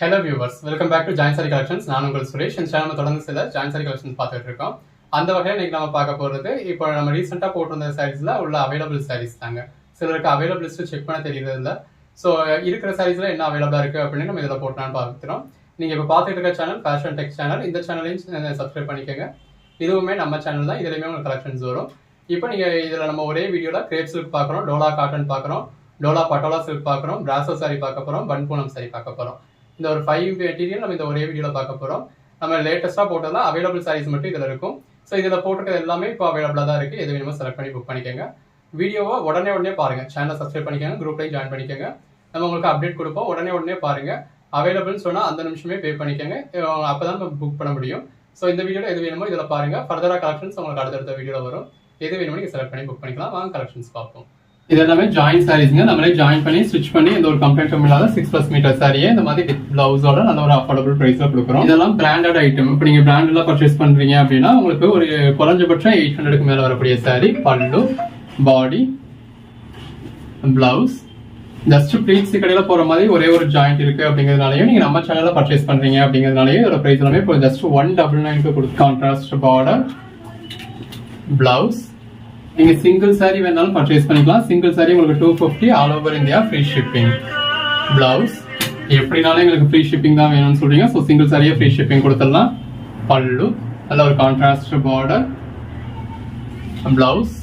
Hello viewers, welcome back to Giant Saree Collections. நான் உங்கள் சுரேஷ். இந்த சேனல் தொடர்ந்து சில Giant Saree Collections பார்த்துட்டு இருக்கோம். அந்த வகையில் இன்னைக்கு நம்ம பார்க்க போகிறது இப்போ நம்ம ரீசெண்டாக போட்டிருந்த சாரீஸில் உள்ள அவைலபிள் சாரீஸ் தாங்க. சிலருக்கு அவைலபிள் லிஸ்ட்டு செக் பண்ண தெரியறது இல்லை. ஸோ இருக்கிற சாரீஸில் என்ன அவைலபிளாக இருக்குது அப்படின்னு நம்ம இதில் போட்டோன்னு பார்த்துக்கிறோம். நீங்கள் இப்போ பார்த்துட்டு இருக்க சேனல் ஃபேஷன் டெக் சேனல். இந்த சேனலையும் சப்ஸ்கிரைப் பண்ணிக்கோங்க. இதுவுமே நம்ம சேனல் தான். இதுலேயுமே உங்களுக்கு கலெக்ஷன்ஸ் வரும். இப்போ நீங்கள் இதில் நம்ம ஒரே வீடியோவில் கிரேப் சில்க் பார்க்குறோம், டோலா காட்டன் பார்க்குறோம், டோலா பட்டோலா சில்க் பார்க்குறோம், பிராசோ சாரி பார்க்க போகிறோம், பன்பூனம் சாரி பார்க்க போகிறோம். இந்த ஒரு 5 மெட்டீரியல் நம்ம இந்த ஒரே வீடியோவில் பார்க்க போகிறோம். நம்ம லேட்டஸ்ட்டாக போட்டதெல்லாம் அவைலபிள் சாரீஸ் மட்டும் இதில் இருக்கும். ஸோ இதில் போட்டுக்கிறது எல்லாமே இப்போ அவைலபிளாக தான் இருக்குது. எது வேணுமோ செலக்ட் பண்ணி புக் பண்ணிக்கோங்க. வீடியோவை உடனே பாருங்கள். சேனலை சப்ஸ்கிரைப் பண்ணிக்கோங்க, குரூப்லையும் ஜாயின் பண்ணிக்கோங்க. நம்ம உங்களுக்கு அப்டேட் கொடுப்போம். உடனே பாருங்கள். அவைலபிள்னு சொன்னால் அந்த நிமிஷமே பே பண்ணிக்கோங்க. அப்போ தான் நம்ம புக் பண்ண முடியும். ஸோ இந்த வீடியோவில் எது வேணுமோ இதில் பாருங்கள். ஃபர்தராக கலெக்ஷன்ஸ் உங்களுக்கு அடுத்தடுத்த வீடியோவில் வரும். எது வேணுமோ நீங்கள் செலக்ட் பண்ணி புக் பண்ணிக்கலாம். வாங்க கலெக்ஷன்ஸ் பார்ப்போம். இது எல்லாமே ஜாயின் சாரீஸ்ங்க. நம்மளே ஜாயின் பண்ணி ஸ்டிச் பண்ணி இந்த ஒரு கம்ப்ளைண்ட்டும் இல்லாத 6+ மீட்டர் சாரியை இந்த மாதிரி வித் பிளவுஸோட நல்ல ஒரு அஃபோர்டபுள் பிரைஸ்ல கொடுக்குறோம். இதெல்லாம் பிராண்டட் ஐட்டம். இப்போ நீங்க பிராண்டட்ல பர்ச்சேஸ் பண்றீங்க அப்படின்னா உங்களுக்கு ஒரு குறைஞ்சபட்சம் 800க்கு மேல வரக்கூடிய சாரி, பல்லு, பாடி, பிளவுஸ். ஜஸ்ட் ப்ளீட்ஸ் கடையில போற மாதிரி ஒரே ஒரு ஜாயிண்ட் இருக்கு அப்படிங்கிறதுனாலயும் நீங்க நம்ம சேனல்ல பர்ச்சேஸ் பண்றீங்க அப்படிங்கிறதுனாலயும் இதோட பிரைஸ் எல்லாமே இப்போ ஜஸ்ட் 199க்கு கொடுத்து கான்ட்ராஸ்ட் பார்டர், பிளவுஸ். நீங்க சிங்கிள் சாரி வேணாலும் பர்ச்சேஸ் பண்ணிக்கலாம். சிங்கிள் சாரி உங்களுக்கு 250 all over India free shipping. Blouse எப்படினாலும் எங்களுக்கு ஃப்ரீ ஷிப்பிங் தான் வேணும்னு சொல்றீங்க. ஸோ சிங்கிள் சாரியே ஃப்ரீ ஷிப்பிங் கொடுத்துடலாம். பல்லு நல்ல ஒரு கான்ட்ராஸ்ட் பார்டர், பிளவுஸ்.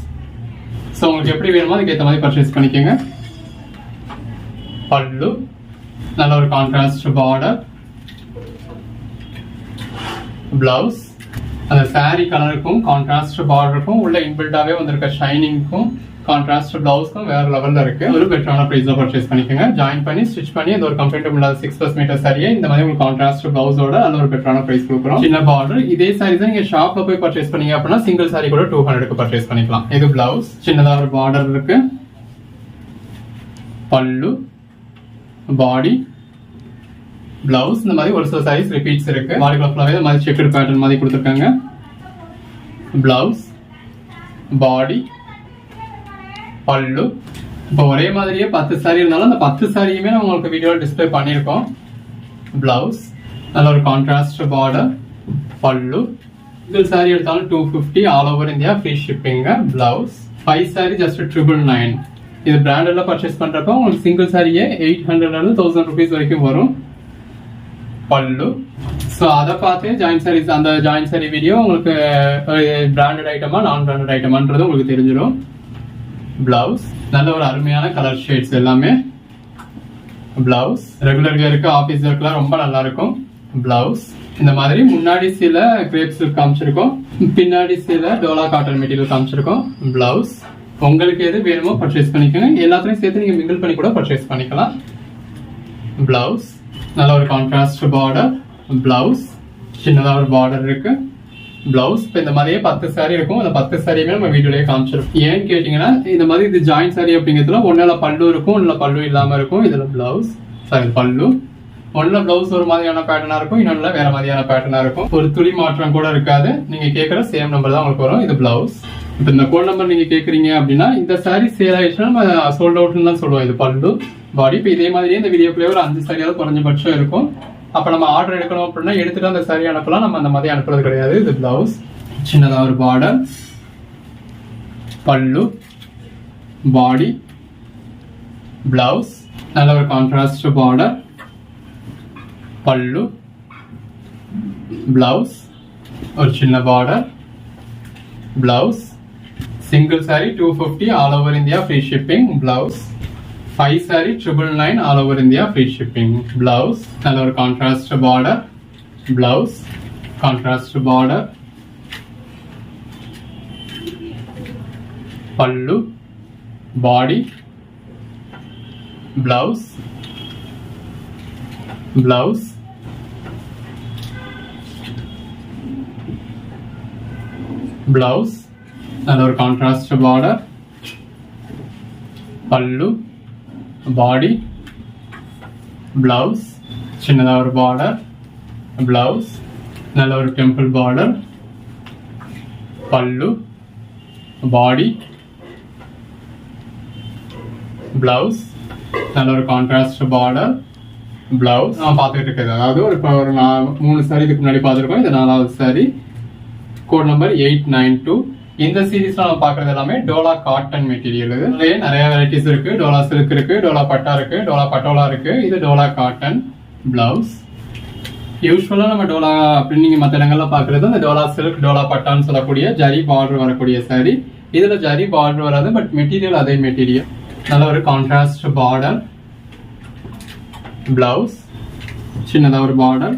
ஸோ உங்களுக்கு எப்படி வேணுமோ அதுக்கு ஏற்ற மாதிரி பர்ச்சேஸ் பண்ணிக்கோங்க. பல்லு நல்ல ஒரு கான்ட்ராஸ்ட் பார்டர், பிளவுஸ். அந்த சாரி கலருக்கும் கான்ட்ராஸ்ட் பார்டருக்கும் உள்ள இன்பில்டாவே வந்திருக்க ஷைனிங்க்கும் கான்ட்ராஸ்ட் பிளவுஸ்க்கும் வேற லெவல்ல இருக்கு. ஒரு பெட்டரான பிரைஸ்ல பர்ச்சேஸ் பண்ணிக்கோங்க. ஜாயின் பண்ணி ஸ்டிச் பண்ணி இந்த ஒரு கம்ப்ளைண்ட்டும் இல்லாத 6+ மீட்டர் சாரியை இந்த மாதிரி உங்களுக்கு கான்ட்ராஸ்ட் பிளவுஸோட நல்ல ஒரு பெட்டரான பிரைஸ் கொடுக்குறோம். சின்ன பார்டர். இதே சாரி தான் நீங்க ஷாப்ல போய் பர்ச்சேஸ் பண்ணீங்க அப்படின்னா சிங்கிள் சாரி கூட 200க்கு பர்ச்சேஸ் பண்ணிக்கலாம். இது பிளவுஸ். சின்னதா ஒரு பார்டர் இருக்கு. பல்லு, பாடி, பிளவுஸ். இந்த மாதிரி ஒரு சில சாரீஸ் ரிப்பீட்ஸ் இருக்கு. பாடி ஃபுல்லாவே இந்த மாதிரி செக்குடு பேட்டர்ன் மாதிரி கொடுத்துருக்காங்க. பிளவுஸ், பாடி, பல்லு. இப்போ ஒரே மாதிரியே 10 சாரி இருந்தாலும் அந்த 10 சாரியுமே நம்ம உங்களுக்கு வீடியோவில் டிஸ்பிளே பண்ணியிருக்கோம். பிளவுஸ் நல்ல ஒரு கான்ட்ராஸ்ட் பார்டர், பல்லு. சிங்கிள் சாரி எடுத்தாலும் 250 ஆல் ஓவர் இந்தியா ஃப்ரீ ஷிப்பிங்க. Blouse 5 saree just 999. இது பிராண்டட்ல பர்ச்சேஸ் பண்றப்ப உங்களுக்கு சிங்கிள் சாரியே 800 இருந்து 1000 ருபீஸ் வரைக்கும் வரும். பல்லு. ஸோ அதை பார்த்து ஜாயின் சாரீஸ், அந்த ஜாயின் சாரி வீடியோ உங்களுக்கு பிராண்டட் ஐட்டமா நான் பிராண்டட் ஐட்டமான்றது உங்களுக்கு தெரிஞ்சிடும். பிளவுஸ் நல்ல ஒரு அருமையான கலர் ஷேட்ஸ் எல்லாமே. பிளவுஸ் ரெகுலர் வேருக்கு, ஆஃபீஸ் வேர்க்குலாம் ரொம்ப நல்லா இருக்கும். பிளவுஸ் இந்த மாதிரி முன்னாடி சில கிரேப் சில்க் காமிச்சிருக்கோம், பின்னாடி சில டோலா காட்டன் மெட்டீரியல் காமிச்சிருக்கோம். பிளவுஸ் உங்களுக்கு எது வேணுமோ பர்ச்சேஸ் பண்ணிக்கோங்க. எல்லாத்தையும் சேர்த்து நீங்க மிங்கிள் பண்ணி கூட பர்ச்சேஸ் பண்ணிக்கலாம். பிளவுஸ் நல்ல ஒரு கான்ட்ராஸ்ட் பார்டர், பிளவுஸ். சின்னதா ஒரு பார்டர் இருக்கு. பிளவுஸ் இப்போ இந்த மாதிரியே 10 சாரி இருக்கும். அந்த 10 சாரியுமே நம்ம வீடியோலயே காமிச்சிருக்கோம். ஏன்னு கேட்டீங்கன்னா இந்த மாதிரி இது ஜாயின் சாரி அப்படிங்கிறதுல ஒன்னுல பல்லு இருக்கும், ஒன்னுல பல்லு இல்லாம இருக்கும். இதுல பிளவுஸ், சாரி பல்லு. ஒன்னுல பிளவுஸ் ஒரு மாதிரியான பேட்டர்னா இருக்கும், இன்னொன்னுல வேற மாதிரியான பேட்டர்னா இருக்கும். ஒரு துளி மாற்றம் கூட இருக்காது. நீங்க கேட்கற சேம் நம்பர் தான் உங்களுக்கு வரும். இது பிளவுஸ். இப்போ இந்த கோட் நம்பர் நீங்க கேக்குறீங்க அப்படின்னா இந்த சாரி சேல் ஆயிடுச்சுன்னா நம்ம சோல்ட் அவுட்னு தான் சொல்லுவோம். இது பல்லு, பாடி. இப்போ இதே மாதிரியே இந்த வீடியோக்குள்ளே ஒரு 5 சாரியாவது குறைஞ்சபட்சம் இருக்கும். அப்ப நம்ம ஆர்டர் எடுக்கணும் அப்படின்னா எடுத்துட்டு அந்த சாரி அனுப்பலாம். நம்ம அந்த மாதிரி அனுப்புறது கிடையாது. இது பிளவுஸ். சின்னதா ஒரு பார்டர், பல்லு, பாடி, பிளவுஸ். நல்ல ஒரு கான்ட்ராஸ்ட் பார்டர், பல்லு, பிளவுஸ். ஒரு சின்ன border, blouse. Single sorry 250 all over India free shipping. Blouse 5 sorry 999 all over India free shipping. Blouse நல்ல ஒரு contrast border, blouse, contrast border, பல்லு, பாடி, பிளவுஸ், பிளவுஸ், பிளவுஸ் நல்ல ஒரு கான்ட்ராஸ்ட் பார்டர், பல்லு, body, blouse. சின்னதா ஒரு பார்டர், பிளவுஸ். நல்ல ஒரு டெம்பிள் பார்டர், பல்லு, பாடி, பிளவுஸ். நல்ல ஒரு கான்ட்ராஸ்ட் பார்டர், பிளவுஸ் நான் பார்த்துக்கிட்டு இருக்கிறது, அதாவது ஒரு 3 சாரி இதுக்கு முன்னாடி பார்த்துருக்கோம். இது 4வது சாரி, கோட் நம்பர் 892. இந்த சீரீஸ்ல நம்ம பாக்குறது எல்லாமே டோலா காட்டன் மெட்டீரியல். இதுலயே நிறைய வெரைட்டிஸ் இருக்கு. டோலா சில்க் இருக்கு, டோலா பட்டா இருக்கு, டோலா பட்டோலா இருக்கு. இது டோலா காட்டன் பிளவுஸ். யூஸ்வலா நம்ம டோலா அப்படின்னு நீங்க மற்ற இடங்கள்ல பாக்குறது அந்த டோலா சில்க், டோலா பட்டான்னு சொல்லக்கூடிய ஜரி பார்டர் வரக்கூடிய சாரி. இதுல ஜரி பார்டர் வராது, பட் மெட்டீரியல் அதே மெட்டீரியல். நல்ல ஒரு கான்ட்ராஸ்ட் பார்டர் பிளவுஸ், சின்னதா ஒரு பார்டர்,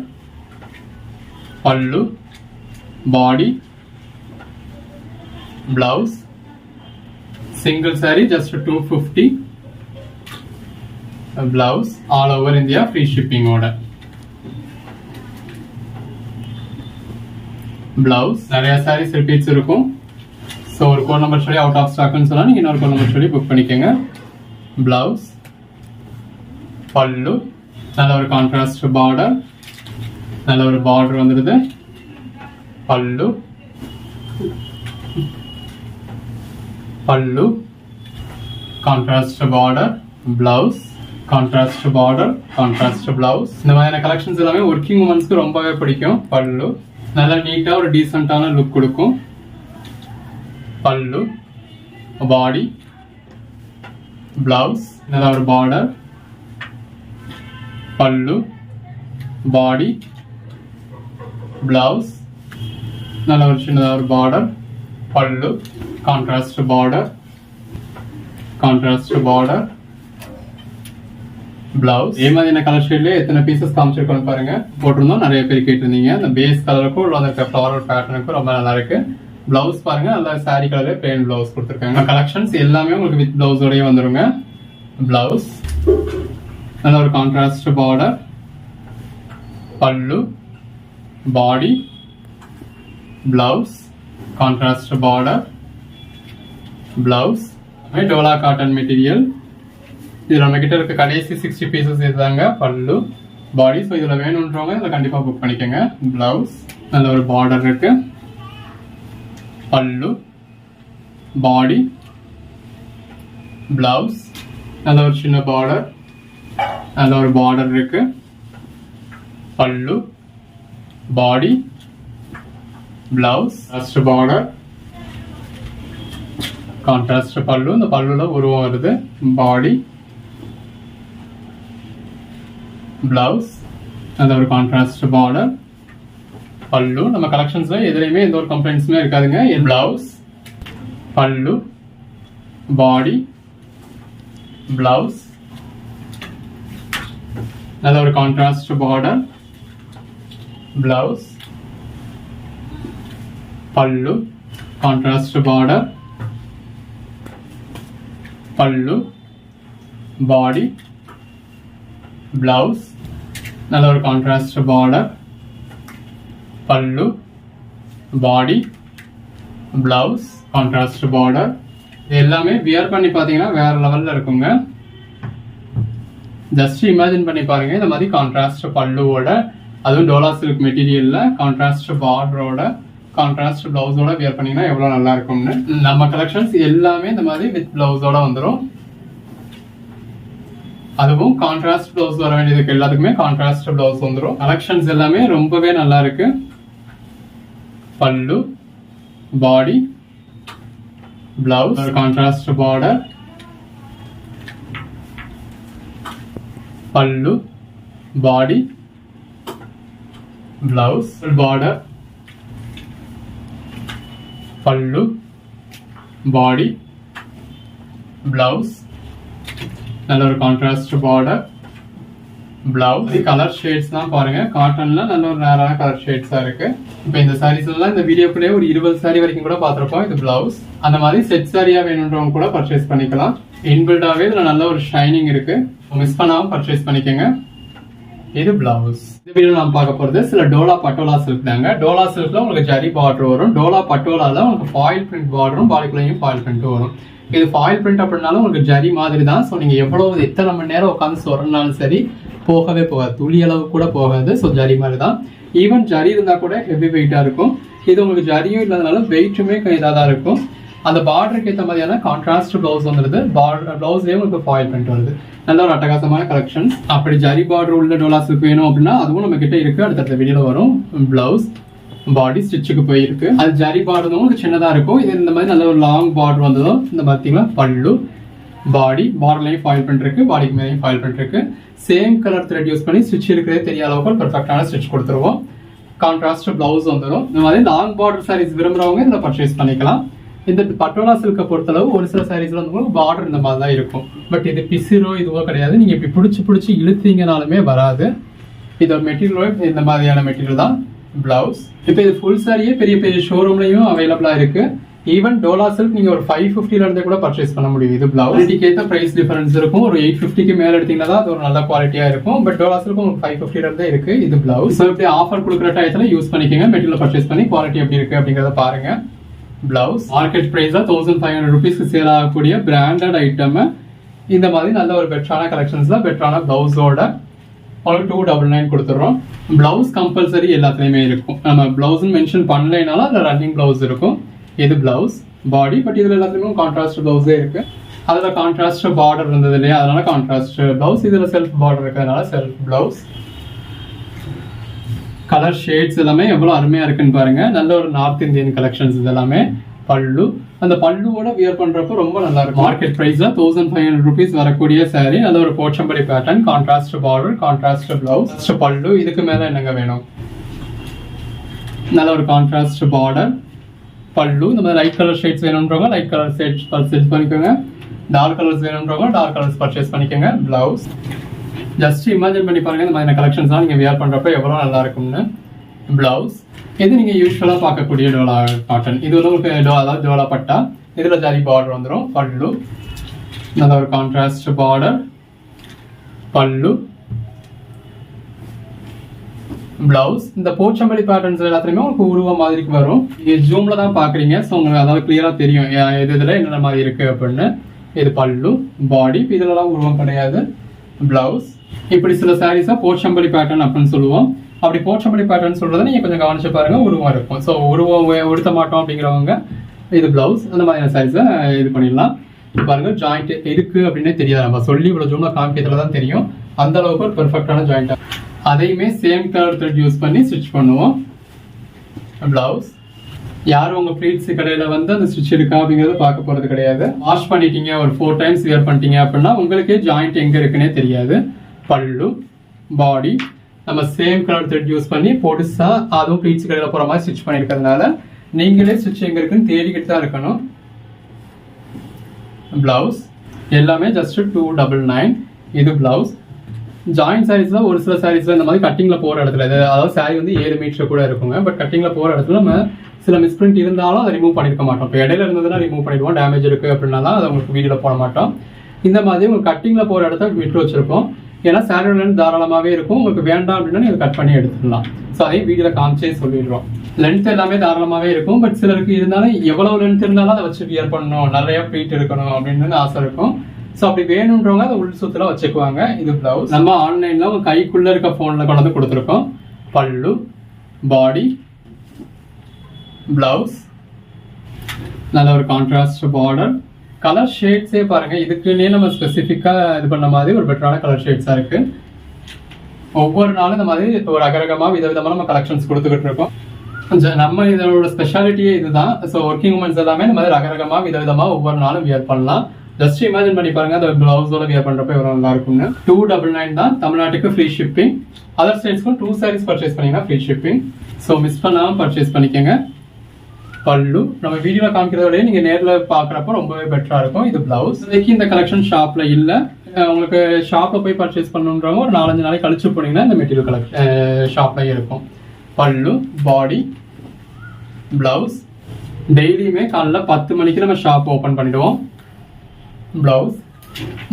பல்லு, பாடி, blouse, single saree just 250, a blouse, all over India, free shipping order. Blouse, நிறைய sarees repeats இருக்கும். So ஒரு கோட் நம்பர் சொல்லி அவுட் ஆஃப் ஸ்டாக்னு சொன்னா நீங்க இன்னொரு கோட் நம்பர் சொல்லி புக் பண்ணிக்கோங்க. blouse, பல்லு, நல்ல ஒரு கான்ட்ராஸ்ட் பார்டர், நல்ல ஒரு பார்டர் வந்துருது, பல்லு, பல்லு, contrast border, blouse, contrast border, contrast blouse. இந்த மாதிரியான கலெக்ஷன்ஸ் எல்லாமே ஒர்க்கிங் உமன்ஸ்க்கு ரொம்பவே பிடிக்கும். பல்லு நல்லா நீட்டா ஒரு டீசென்டான லுக் கொடுக்கும். பல்லு, பாடி, பிளவுஸ், நல்ல ஒரு பார்டர், பல்லு, பாடி, பிளவுஸ், நல்ல ஒரு சின்னதா ஒரு பார்டர், பல்லு, contrast border, contrast border, blouse. இதே மாதிரியான கலர் ஷேட்லயே எத்தனை பீசஸ் காமிச்சிருக்கோம் பாருங்க. போட்டிருந்தோம், நிறைய பேர் கேட்டிருந்தீங்க. அந்த பேஸ் கலருக்கும் உள்ள அந்த ஃப்ளவரல் பேட்டர்னுக்கும் ரொம்ப நல்லா இருக்கு. பிளவுஸ் பாருங்க, நல்லா சாரி கலர்ல பிளெயின் பிளவுஸ் கொடுத்துருக்காங்க. கலெக்ஷன்ஸ் எல்லாமே உங்களுக்கு வித் பிளவுஸோடய வந்துருங்க. பிளவுஸ் நல்ல ஒரு கான்ட்ராஸ்ட் பார்டர், பல்லு, body, blouse, contrast border, blouse. Dola cotton material. இதுல நம்ம கிட்ட இருக்க கடைசி 60 பீசஸ் இதுதாங்க. பல்லு, பாடி. ஸோ இதுல வேணும்ன்றவங்க இதில் கண்டிப்பா புக் பண்ணிக்கோங்க. பிளவுஸ் நல்ல ஒரு பார்டர் இருக்கு, பல்லு, பாடி, பிளவுஸ், நல்ல ஒரு சின்ன பார்டர், நல்ல ஒரு பார்டர் இருக்கு, பல்லு, body, blouse, first border, contrast பல்லு. இந்த பல்லுல உருவம் வருது, பாடி, பிளவுஸ், அந்த ஒரு கான்ட்ராஸ்ட் பார்டர், பல்லு. நம்ம கலெக்ஷன்ஸ்ல எதுலையுமே எந்த ஒரு கம்ப்ளைண்ட்ஸுமே இருக்காதுங்க. பிளவுஸ், பல்லு, பாடி, பிளவுஸ், நல்ல ஒரு கான்ட்ராஸ்ட் பார்டர், பிளவுஸ், பல்லு, கான்ட்ராஸ்ட் பார்டர், பல்லு, பாடி, பிளவுஸ், நல்ல ஒரு கான்ட்ராஸ்ட் பார்டர், பல்லு, பாடி, பிளவுஸ், கான்ட்ராஸ்ட் பார்டர். இது எல்லாமே வியர் பண்ணி பார்த்தீங்கன்னா வேற லெவல்ல இருக்குங்க. ஜஸ்ட் இமேஜின் பண்ணி பாருங்க, இந்த மாதிரி கான்ட்ராஸ்ட் பல்லுவோட, அதுவும் டோலா சில்க் மெட்டீரியல்ல கான்ட்ராஸ்ட் பார்டரோட, கான்ட்ராஸ்ட் பிளவுஸோட வியர் பண்ணீங்கன்னா எவ்வளவு நல்லா இருக்கும்னு. நம்ம கலெக்ஷன்ஸ் எல்லாமே இந்த மாதிரி வித் பிளவுஸோட வந்துடும். அதுவும் கான்ட்ராஸ்ட் பிளவுஸ் வர வேண்டியதுக்கு எல்லாத்துக்குமே கான்ட்ராஸ்ட் பிளவுஸ் வந்துடும். கலெக்ஷன்ஸ் எல்லாமே ரொம்பவே நல்லா இருக்கு. பல்லு, பாடி, பிளவுஸ், கான்ட்ராஸ்ட் பார்டர், பல்லு, பாடி, பிளவுஸ், பார்டர், பல்லு, பாடி, பிளவுஸ், நல்ல ஒரு contrast border, blouse. Colour shades தான் பாருங்க. காட்டன்ல நல்ல ஒரு ரேரான கலர் ஷேட்ஸா இருக்கு. இப்போ இந்த சாரீஸ் எல்லாம் இந்த வீடியோக்குள்ளே ஒரு 20 சாரி வரைக்கும் கூட பார்த்திருப்போம். இது பிளவுஸ். அந்த மாதிரி செட் சாரியா வேணுன்றவங்க கூட பர்ச்சேஸ் பண்ணிக்கலாம். இன்பில்டாவே இதுல நல்ல ஒரு ஷைனிங் இருக்கு. மிஸ் பண்ணாம பர்ச்சேஸ் பண்ணிக்கோங்க. இது பிளவுஸ். இந்த வீடியோ நாம் பார்க்க போறது சில டோலா பட்டோலா சில்க் தாங்க. டோலா சில்க்ல உங்களுக்கு ஜரி பார்டர் வரும். டோலா பட்டோலால உங்களுக்கு ஃபாயில் பிரிண்ட் பார்டரும் பாடிக்குள்ளேயும் ஃபாயில் பிரிண்ட் வரும். இது ஃபாயில் பிரிண்ட் அப்படின்னாலும் உங்களுக்கு ஜரி மாதிரி தான். ஸோ நீங்க எவ்வளவு எத்தனை மணி நேரம் உட்காந்து சொரனாலும் சரி போகவே போகாது, துளி அளவு கூட போகாது. ஸோ ஜரி மாதிரி தான். ஈவன் ஜரி இருந்தா கூட ஹெவி வெயிட்டா இருக்கும். இது உங்களுக்கு ஜரியும் இல்லாதனால வெயிட்டுமே இதாக தான் இருக்கும். அந்த பார்டருக்கு ஏற்ற மாதிரியான கான்ட்ராஸ்ட் பிளவுஸ் வந்துருது. பிளவுஸ்லேயே உங்களுக்கு ஃபாயில் பிரிண்ட் வருது. நல்ல ஒரு அட்டகாசமான கலெக்ஷன்ஸ். அப்படி ஜரி பார்டர் உள்ள டோலா சில்க் வேணும் அப்படின்னா அதுவும் நம்ம கிட்ட இருக்கு. அடுத்த வீடியோல வரும். பிளவுஸ் பாடி ஸ்டிச்சுக்கு போயிருக்கு. அது ஜரி பார்டர் உங்களுக்கு சின்னதாக இருக்கும். இது இந்த மாதிரி நல்ல ஒரு லாங் பார்டர் வந்ததும் இந்த பார்த்தீங்கன்னா பல்லு பாடி பார்டர்லையும் ஃபாயில் பண்ணிருக்கு, பாடிக்கு மேலேயும் ஃபாயில் பண்ணிருக்கு. சேம் கலர் த்ரெட் யூஸ் பண்ணி ஸ்டிச் இருக்கிறதே தெரியாத அளவுக்கு பெர்ஃபெக்டான ஸ்டிச் கொடுத்துருவோம். கான்ட்ராஸ்ட் பிளவுஸ் வந்துடும். இந்த மாதிரி லாங் பார்டர் சாரீஸ் விரும்புறவங்க இதில் பர்ச்சேஸ் பண்ணிக்கலாம். இந்த பட்டோலா சில்கை பொறுத்தளவு ஒரு சில சாரீஸ்ல வந்து பார்டர் இந்த மாதிரி தான் இருக்கும். பட் இது பிசிரோ இதுவோ கிடையாது. நீங்க இப்படி பிடிச்சி இழுத்தீங்கனாலுமே வராது. இது ஒரு மெட்டீரியல், இந்த மாதிரியான மெட்டீரியல் தான் பிளவுஸ். இப்போ இது ஃபுல் சாரியே பெரிய பெரிய ஷோரூம்லையும் அவைலபிளா இருக்கு. ஈவன் டோலா சில்க் நீங்க ஒரு 550 இருந்தே கூட பர்ச்சேஸ் பண்ண முடியும். இது பிளவுஸ் இதுக்கேற்ற பிரைஸ் டிஃபரன்ஸ் இருக்கும். ஒரு 850க்கு மேல எடுத்தீங்கன்னா தான் அது ஒரு நல்ல குவாலிட்டியா இருக்கும். பட் டோலா சில்க் உங்களுக்கு 550 இருந்தே இருக்கு. இது பிளவுஸ். ஸோ இப்படி ஆஃபர் கொடுக்குற டயத்துல யூஸ் பண்ணிக்கோங்க. மெட்டீரியல் பர்ச்சேஸ் பண்ணி குவாலிட்டி எப்படி இருக்கு அப்படிங்கறத பாருங்க. Blouse market price 1500 rupees sale ஆகக்கூடிய பிராண்டட் ஐட்டம். இந்த மாதிரி நல்ல ஒரு பெட்டரான கலெக்ஷன்ஸ்ல பெட்டரான பிளவுஸோட உங்களுக்கு 299 கொடுத்துறோம். பிளவுஸ் கம்பல்சரி எல்லாத்துலயுமே இருக்கும். நம்ம பிளவுஸ் மென்ஷன் பண்ணலைனாலும் அதுல ரன்னிங் பிளவுஸ் இருக்கும். இது பிளவுஸ் பாடி. பட் இதுல எல்லாத்துலயும் கான்ட்ராஸ்ட் பிளவுஸே இருக்கு. அதுல கான்ட்ராஸ்ட் பார்டர் இருந்தது இல்லையா, அதனால கான்ட்ராஸ்ட் பிளவுஸ். இதுல செல்ஃப் பார்டர் இருக்கிறதுனால செல்ஃப் பிளவுஸ். கலர் ஷேட்ஸ் எல்லாமே எவ்வளவு அருமையா இருக்குன்னு பாருங்க. நல்ல ஒரு நார்த் இந்தியன் கலெக்ஷன்ஸ் இது எல்லாமே. பல்லு, அந்த பல்லுவோட வியர் பண்றப்போ ரொம்ப நல்லா இருக்கும். மார்க்கெட் பிரைஸ்ல 1500 rupees வரக்கூடிய சாரி. நல்ல ஒரு Pochampally pattern, contrast border, contrast blouse, பல்லு. இதுக்கு மேல என்னங்க வேணும்? நல்ல ஒரு கான்ட்ராஸ்ட் பார்டர், பல்லு. இந்த மாதிரி லைட் கலர் ஷேட்ஸ் வேணும்ன்றவங்க லைட் கலர் ஷேட்ஸ் பர்ச்சேஸ் பண்ணிக்கோங்க. டார்க் கலர்ஸ் வேணும்ன்றவங்க டார்க் கலர்ஸ் பர்ச்சேஸ் பண்ணிக்கோங்க. பிளவுஸ் ஜஸ்ட் இமேஜின் பண்ணி பாருங்க இந்த மாதிரி கலெக்ஷன்ஸ்லாம் நீங்க வியர் பண்றப்ப எவ்வளவு நல்லா இருக்கும்னு. பிளவுஸ் இது நீங்க யூஸ்வலா பார்க்கக்கூடிய டோலா காட்டன். இது வந்து உங்களுக்கு அதாவது டோலா பட்டா. இதுல ஜரி பார்டர் வந்துடும். பல்லு நல்ல ஒரு கான்ட்ராஸ்ட் பார்டர், பல்லு, பிளவுஸ். இந்த போச்சம்பள்ளி பேட்டர்ன்ஸ் எல்லாத்துலயுமே உங்களுக்கு உருவம் மாதிரிக்கு வரும். நீங்க ஜூம்ல தான் பாக்குறீங்க. ஸோ உங்களுக்கு அதாவது கிளியரா தெரியும் எது இதுல என்னென்ன மாதிரி இருக்கு அப்படின்னு. இது பல்லு பாடி. இதுலலாம் உருவம் கிடையாது. பிளவுஸ் இப்படி சில சாரீஸா போச்சம்பள்ளி பேட்டர்ன் அப்படின்னு சொல்லுவோம். அப்படி போச்சம்பள்ளி பேட்டர்ன் சொல்றதை நீங்க கொஞ்சம் கவனிச்சு பாருங்க. உருவம் இருக்கும். ஸோ உருவம் உடுத்த மாட்டோம் அப்படிங்கிறவங்க இது பிளவுஸ். அந்த மாதிரியான சாரீஸை இது பண்ணிடலாம். பாருங்க ஜாயிண்ட் இருக்கு அப்படின்னே தெரியாது. நம்ம சொல்லி இவ்வளவு ஜூம்ல காமிக்கிறதுல தான் தெரியும். அந்த அளவுக்கு ஒரு பெர்ஃபெக்டான ஜாயிண்ட். அதையுமே சேம் கலர் த்ரெட் யூஸ் பண்ணி ஸ்டிச் பண்ணுவோம். பிளவுஸ் யாரும் உங்க ப்ளீட்ஸ் கடையில வந்து அந்த ஸ்டிச் இருக்கா அப்படிங்கறத பார்க்க போறது கிடையாது. வாஷ் பண்ணிட்டீங்க, ஒரு 4 times வியர் பண்ணிட்டீங்க அப்படின்னா உங்களுக்கே ஜாயிண்ட் எங்க இருக்குன்னே தெரியாது. பல்லு பாடி நம்ம சேம் கலர் த்ரெட் யூஸ் பண்ணி பொடுசா அதுவும் ப்ளீட்ஸ் கடையில போற மாதிரி ஸ்டிச் பண்ணிருக்கிறதுனால நீங்களே ஸ்டிச் எங்க இருக்குன்னு தேடிக்கிட்டு தான் இருக்கணும். பிளவுஸ் எல்லாமே ஜஸ்ட் 299. இது பிளவுஸ். ஜாயிண்ட் சாரீஸ்ல ஒரு சில சாரீஸ்ல இந்த மாதிரி கட்டிங்ல போற இடத்துல அதாவது சாரி வந்து 7 மீட்டர் கூட இருக்குங்க. பட் கட்டிங்ல போற இடத்துல நம்ம சில மிஸ்பிரிண்ட் இருந்தாலும் அதை ரிமூவ் பண்ணிருக்க மாட்டோம். இப்போ இடையில இருந்ததுன்னா ரிமூவ் பண்ணிடுவோம். டேமேஜ் இருக்கு அப்படின்னா தான் அதை உங்களுக்கு வீடியோல போட மாட்டோம். இந்த மாதிரி உங்களுக்கு கட்டிங்ல போற இடத்த விட்டு வச்சிருக்கோம். ஏன்னா சாரியோட லென்த் தாராளமாவே இருக்கும். உங்களுக்கு வேண்டாம் அப்படின்னா நீங்க கட் பண்ணி எடுத்துடலாம். ஸோ அதையும் வீடியோல காமிச்சே சொல்லிடுறோம். லென்த் எல்லாமே தாராளமாவே இருக்கும். பட் சிலருக்கு இருந்தாலும் எவ்வளவு லென்த் இருந்தாலும் அதை வச்சு வியர் பண்ணணும், நிறைய ப்ளீட் இருக்கணும் அப்படின்னு ஆசை இருக்கும். ஸோ அப்படி வேணுன்றவங்க அதை உள் சுத்துல வச்சுக்குவாங்க. இது பிளவுஸ். நம்ம ஆன்லைன்ல உங்க கைக்குள்ள இருக்க போன்ல கொண்டு வந்து கொடுத்துருக்கோம். பல்லு பாடி பிளவுஸ் நல்ல ஒரு கான்ட்ராஸ்ட் பார்டர். கலர் ஷேட்ஸே பாருங்க. இதுக்குன்னே நம்ம ஸ்பெசிஃபிக்கா இது பண்ண மாதிரி ஒரு பெட்டரான கலர் ஷேட்ஸா இருக்கு. ஒவ்வொரு நாளும் இந்த மாதிரி ஒரு அகரகமா விதவிதமா நம்ம கலெக்ஷன்ஸ் கொடுத்துக்கிட்டு இருக்கோம். நம்ம இதோட ஸ்பெஷாலிட்டியே இதுதான். ஸோ ஒர்க்கிங் உமன்ஸ் எல்லாமே இந்த மாதிரி அகரகமா விதவிதமா ஒவ்வொரு நாளும் வியர் பண்ணலாம். ஜஸ்ட் இமேஜின் பண்ணி பாருங்க அந்த பிளவுஸோட வியர் பண்றப்ப எவ்வளவு நல்லா இருக்கும்னு. 299 தான். தமிழ்நாட்டுக்கு ஃப்ரீ ஷிப்பிங். அதர் ஸ்டேட்ஸ்க்கும் 2 sarees பர்ச்சேஸ் பண்ணீங்கன்னா ஃப்ரீ ஷிப்பிங். ஸோ மிஸ் பண்ணாம பர்ச்சேஸ் பண்ணிக்கோங்க. பல்லு நம்ம வீடியோல காமிக்கிறத விட நீங்க நேர்ல பாக்குறப்ப ரொம்பவே பெட்டரா இருக்கும். இது பிளவுஸ். இன்னைக்கு இந்த கலெக்ஷன் ஷாப்ல இல்ல. உங்களுக்கு ஷாப்ல போய் பர்ச்சேஸ் பண்ணணுன்றவங்க ஒரு 4-5 நாளைக்கு கழிச்சு போனீங்கன்னா இந்த மெட்டீரியல் கலெக்ஷன் ஷாப்ல இருக்கும். பல்லு பாடி பிளவுஸ். டெய்லியுமே காலைல 10 மணிக்கு நம்ம ஷாப் ஓபன் பண்ணிடுவோம். பிளவுஸ்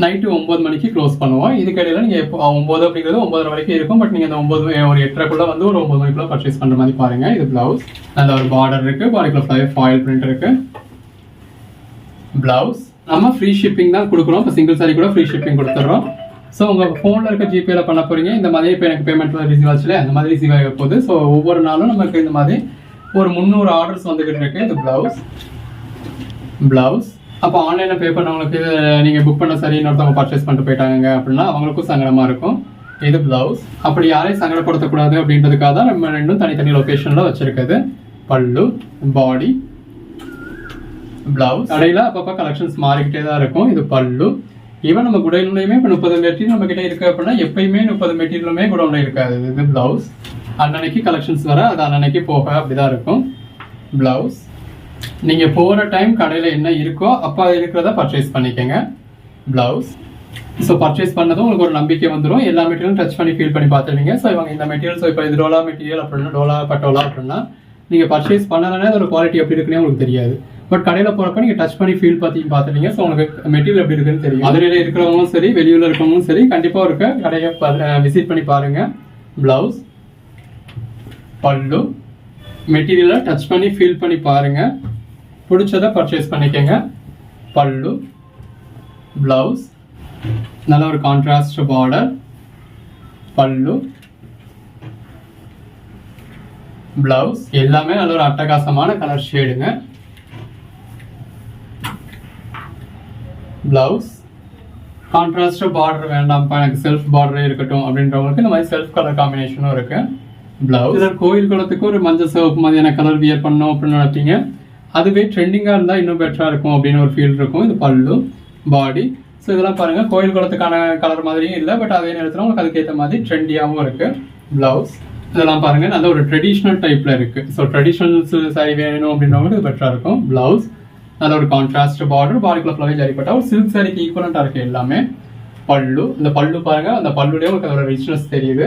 நைட்டு 9 மணிக்கு க்ளோஸ் பண்ணுவோம். இதுக்கிடையில நீங்க 9 அப்படிங்கிறது 9:30 வரைக்கும் இருக்கும். பட் நீங்க அந்த 9 ஒரு 8:30 வந்து ஒரு 9 மணிக்குள்ள பர்ச்சேஸ் பண்ற மாதிரி பாருங்க. இது பிளவுஸ். நல்ல ஒரு பார்டர் இருக்கு. பாடிக்குள்ள ஃபாயில் பிரிண்ட் இருக்கு. பிளவுஸ் நம்ம ஃப்ரீ ஷிப்பிங் தான் கொடுக்குறோம். இப்போ சிங்கிள் சாரி கூட ஃப்ரீ ஷிப்பிங் கொடுத்துறோம். ஸோ உங்க போன்ல இருக்க ஜிபேல பண்ண போறீங்க. இந்த மாதிரி இப்போ எனக்கு பேமெண்ட் ரிசீவ் ஆச்சுல அந்த மாதிரி ரிசீவ் ஆக போகுது. ஸோ ஒவ்வொரு நாளும் நமக்கு இந்த மாதிரி ஒரு 300 ஆர்டர்ஸ் வந்துகிட்டு இருக்கு. இது பிளவுஸ். பிளவுஸ். அப்போ ஆன்லைனில் பே பண்ணவங்களுக்கு நீங்கள் புக் பண்ண சரி இன்னொருத்தவங்க பர்ச்சேஸ் பண்ணிட்டு போயிட்டாங்க அப்படின்னா அவங்களுக்கும் சங்கடமாக இருக்கும். இது பிளவுஸ். அப்படி யாரையும் சங்கடப்படுத்தக்கூடாது அப்படின்றதுக்காக தான் நம்ம ரெண்டும் தனித்தனி லொக்கேஷனில் வச்சுருக்குது. பல்லு, பாடி, பிளவுஸ். கடையில் அப்பப்போ கலெக்ஷன்ஸ் மாறிக்கிட்டே தான் இருக்கும். இது பல்லு. ஈவன் நம்ம குடோன்லையுமே இப்போ 30 மெட்டீரியல் நம்ம கிட்ட இருக்கு அப்படின்னா எப்பயுமே 30 மெட்டீரியலுமே குடோன்ல இருக்காது. இது பிளவுஸ். அன்னன்னைக்கு கலெக்ஷன்ஸ் வர அது அன்னன்னைக்கு போக அப்படிதான் இருக்கும். பிளவுஸ். நீங்க போற டைம் கடையில என்ன இருக்கோ அப்போ இருக்கிறத பர்ச்சேஸ் பண்ணிக்கங்க. பிளவுஸ். ஸோ பர்ச்சேஸ் பண்ணதும் உங்களுக்கு ஒரு நம்பிக்கை வந்துடும். எல்லா மெட்டீரியலும் டச் பண்ணி ஃபீல் பண்ணி பார்த்துருவீங்க. ஸோ இவங்க இந்த மெட்டீரியல், ஸோ இப்போ இது டோலா மெட்டீரியல் அப்படின்னா டோலா பட்டோலா அப்படின்னா நீங்கள் பர்ச்சேஸ் பண்ணலன்னா அதோட குவாலிட்டி எப்படி இருக்குன்னே உங்களுக்கு தெரியாது. பட் கடையில் போகிறப்ப நீங்கள் டச் பண்ணி ஃபீல் பார்த்துட்டீங்க. ஸோ உங்களுக்கு மெட்டீரியல் எப்படி இருக்குன்னு தெரியும். மதுரையில் இருக்கிறவங்களும் சரி, வெளியூரில் இருக்கிறவங்களும் சரி, கண்டிப்பாக இருக்க கடையை விசிட் பண்ணி பாருங்க. பிளவுஸ், பல்லு, மெட்டீரியலை டச் பண்ணி ஃபீல் பண்ணி பாருங்க. பிடிச்சதை பர்ச்சேஸ் பண்ணிக்கங்க. பல்லு, பிளவுஸ், நல்ல ஒரு கான்ட்ராஸ்ட் பார்டர், பல்லு, பிளவுஸ். எல்லாமே நல்ல ஒரு அட்டகாசமான கலர் ஷேடுங்க. பிளவுஸ். கான்ட்ராஸ்ட் பார்டர் வேண்டாம்ப்பா, எனக்கு செல்ஃப் பார்டரே இருக்கட்டும் அப்படின்றவங்களுக்கு இந்த மாதிரி செல்ஃப் கலர் காம்பினேஷனும் இருக்கு. பிளவுஸ். கோயில் குளத்துக்கு ஒரு மஞ்சள் சிவப்பு மாதிரியான கலர் வியர் பண்ணோம் அப்படின்னு நினைப்பீங்க. அதுவே ட்ரெண்டிங்காக இருந்தால் இன்னும் பெட்டராக இருக்கும் அப்படின்னு ஒரு ஃபீல் இருக்கும். இது பல்லு, பாடி. ஸோ இதெல்லாம் பாருங்க, கோயில் குளத்துக்கான கலர் மாதிரியும் இல்லை, பட் அதே நேரத்தில் உங்களுக்கு அதுக்கேற்ற மாதிரி ட்ரெண்டியாகவும் இருக்கு. பிளவுஸ். இதெல்லாம் பாருங்க, நல்ல ஒரு ட்ரெடிஷ்னல் டைப்ல இருக்கு. ஸோ ட்ரெடிஷ்னல் சாரி வேணும் அப்படின்றவங்களுக்கு இது பெட்டரா இருக்கும். பிளவுஸ். நல்ல ஒரு கான்ட்ராஸ்ட் பார்டர், பாடிக்குள்ள ஃப்ளவர் ஜரிப்பட்டா ஒரு சில்க் சாரிக்கு ஈக்குவலண்டா இருக்கு எல்லாமே. பல்லு. இந்த பல்லு பாருங்க, அந்த பல்லுலேயே உங்களுக்கு அதோட ரிச்னஸ் தெரியுது.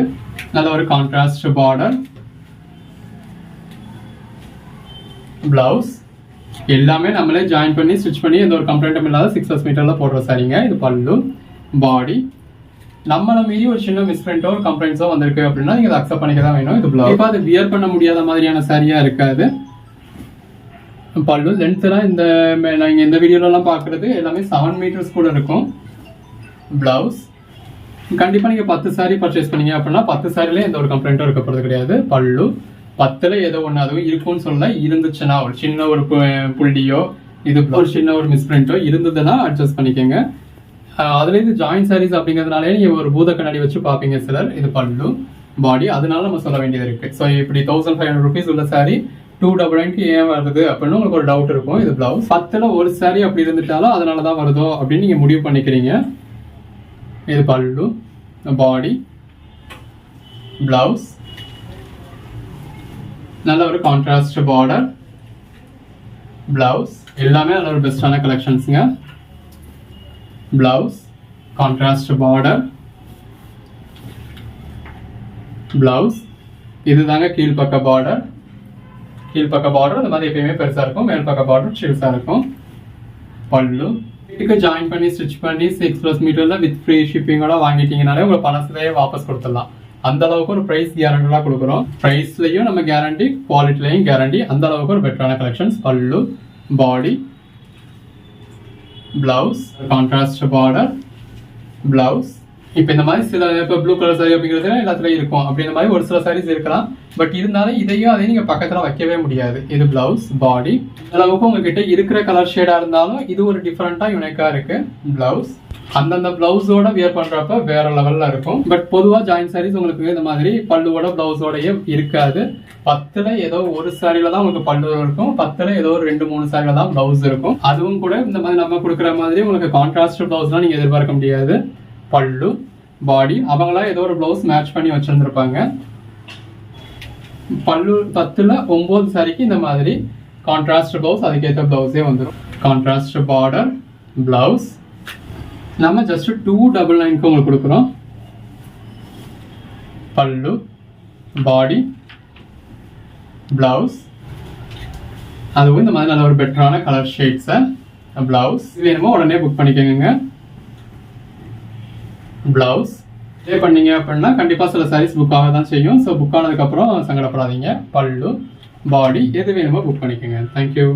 நல்ல ஒரு கான்ட்ராஸ்ட் பார்டர். பிளவுஸ். எல்லாமே நம்மளே ஜாயின் பண்ணி ஸ்டிச் பண்ணி எந்த ஒரு கம்ப்ளைண்ட்டும் இல்லாத 6 மீட்டர்ல போடுற சாரிங்க. இது பல்லு. பாடி. நம்மளை மீறி ஒரு சின்ன மிஸ்பிரிண்டோ ஒரு கம்ப்ளைண்ட்ஸோ வந்திருக்கு அப்படின்னா நீங்க அதை அக்செப்ட் பண்ணிக்க தான் வேணும். இது பிளவுஸ். இப்போ அது வியர் பண்ண முடியாத மாதிரியான சாரியா இருக்காது. பல்லு லென்த்லாம் நீங்க இந்த வீடியோலாம் பாக்குறது எல்லாமே 7 மீட்டர்ஸ் கூட இருக்கும். பிளவுஸ். கண்டிப்பா நீங்க 10 சாரி பர்ச்சேஸ் பண்ணீங்க அப்படின்னா 10 சாரில எந்த ஒரு கம்ப்ளைண்ட்டும் இருக்க போறது கிடையாது. பல்லு. 10ல ஏதோ ஒன்று அதுவும் இருக்கும்னு சொல்ல, இருந்துச்சுன்னா ஒரு சின்ன ஒரு புள்ளியோ இது ஒரு சின்ன ஒரு மிஸ்பிரிண்டோ இருந்ததுன்னா அட்ஜஸ்ட் பண்ணிக்கோங்க. அதுல இது ஜாயிண்ட் சாரீஸ் அப்படிங்கிறதுனாலே நீங்க ஒரு பூத கண்ணாடி வச்சு பாப்பீங்க சிலர். இது பல்லு, பாடி. அதனால நம்ம சொல்ல வேண்டியது இருக்கு. ஸோ இப்படி 1500 rupees உள்ள சாரி 299 ஏன் வருது அப்படின்னு உங்களுக்கு ஒரு டவுட் இருக்கும். இது பிளவுஸ். 10ல ஒரு சாரி அப்படி இருந்துட்டாலும் அதனாலதான் வருதோ அப்படின்னு நீங்க முடிவு பண்ணிக்கிறீங்க. இது பல்லு, பாடி, பிளவுஸ். நல்ல ஒரு கான்ட்ராஸ்ட் பார்டர், பிளவுஸ். எல்லாமே நல்ல ஒரு பெஸ்டான கலெக்ஷன்ஸுங்க. Blouse, contrast border, blouse. இதுதாங்க கீழ்பக்க பார்டர். கீழ்பக்க பார்டர் இந்த மாதிரி எப்பயுமே பெருசா இருக்கும். மேல் பக்க பார்டர் சிறுசா இருக்கும். பல்லு. வீட்டுக்கு ஜாயின் பண்ணி ஸ்டிச் பண்ணி 6+ மீட்டர்ல வித் ஃப்ரீ ஷிப்பிங்கோட வாங்கிட்டீங்கனாலே உங்களை பணத்திலேயே வாபஸ் கொடுத்துடலாம். அந்த அளவுக்கு ஒரு பிரைஸ் கேரண்டிலா கொடுக்குறோம். பிரைஸ்லயும் நம்ம கேரண்டி, குவாலிட்டிலையும் கேரண்டி. அந்த அளவுக்கு ஒரு பெட்டரான கலெக்ஷன்ஸ். பல்லு, body, blouse, contrast border, blouse. இப்போ இந்த மாதிரி சில இப்போ ப்ளூ கலர் சாரி அப்படிங்கிறது எல்லாத்துலயும் இருக்கும். அப்படி இந்த மாதிரி ஒரு சில சாரீஸ் இருக்கலாம். பட் இருந்தாலும் அதையும் நீங்க பக்கத்துல வைக்கவே முடியாது. இது பிளவுஸ், பாடி. அளவுக்கு உங்ககிட்ட இருக்கிற கலர் ஷேடா இருந்தாலும் இது ஒரு டிஃபரெண்டா யூனிக்கா இருக்கு. பிளவுஸ். அந்தந்த பிளவுஸோட வியர் பண்றப்ப வேற லெவல்ல இருக்கும். பட் பொதுவா ஜாயின் சாரீஸ் உங்களுக்கு இந்த மாதிரி பல்லுவோட பிளவுஸோடய இருக்காது. 10ல ஏதோ ஒரு சாரியில தான் உங்களுக்கு பல்லு இருக்கும். 10ல ஏதோ ஒரு 2-3 சாரியில தான் பிளவுஸ் இருக்கும். அதுவும் கூட இந்த மாதிரி நம்ம கொடுக்குற மாதிரி உங்களுக்கு கான்ட்ராஸ்ட் பிளவுஸ்லாம் நீங்க எதிர்பார்க்க முடியாது. பல்லு, பாடி. அவங்களா ஏதோ ஒரு பிளவுஸ் மேட்ச் பண்ணி வச்சிருந்திருப்பாங்க. பல்லு 10ல 9 சாரிக்கு இந்த மாதிரி கான்ட்ராஸ்ட் பிளவுஸ், அதுக்கேற்ற பிளவுஸே வந்துடும். Contrast border, blouse. நம்ம ஜஸ்ட் 299 உங்களுக்கு கொடுக்குறோம். பல்லு, பாடி, பிளவுஸ். அதுவும் இந்த மாதிரி நல்ல ஒரு பெட்டரான கலர் ஷேட்ஸ். பிளவுஸ் வேணுமோ உடனே புக் பண்ணிக்கோங்க. பிளவுஸ் பே பண்ணீங்க அப்படின்னா கண்டிப்பா சில சாரீஸ் புக் ஆக தான் செய்யும். ஸோ புக் ஆனதுக்கு அப்புறம் சங்கடப்படாதீங்க. பல்லு, பாடி எது வேணுமோ புக் பண்ணிக்கோங்க. தேங்க்யூ.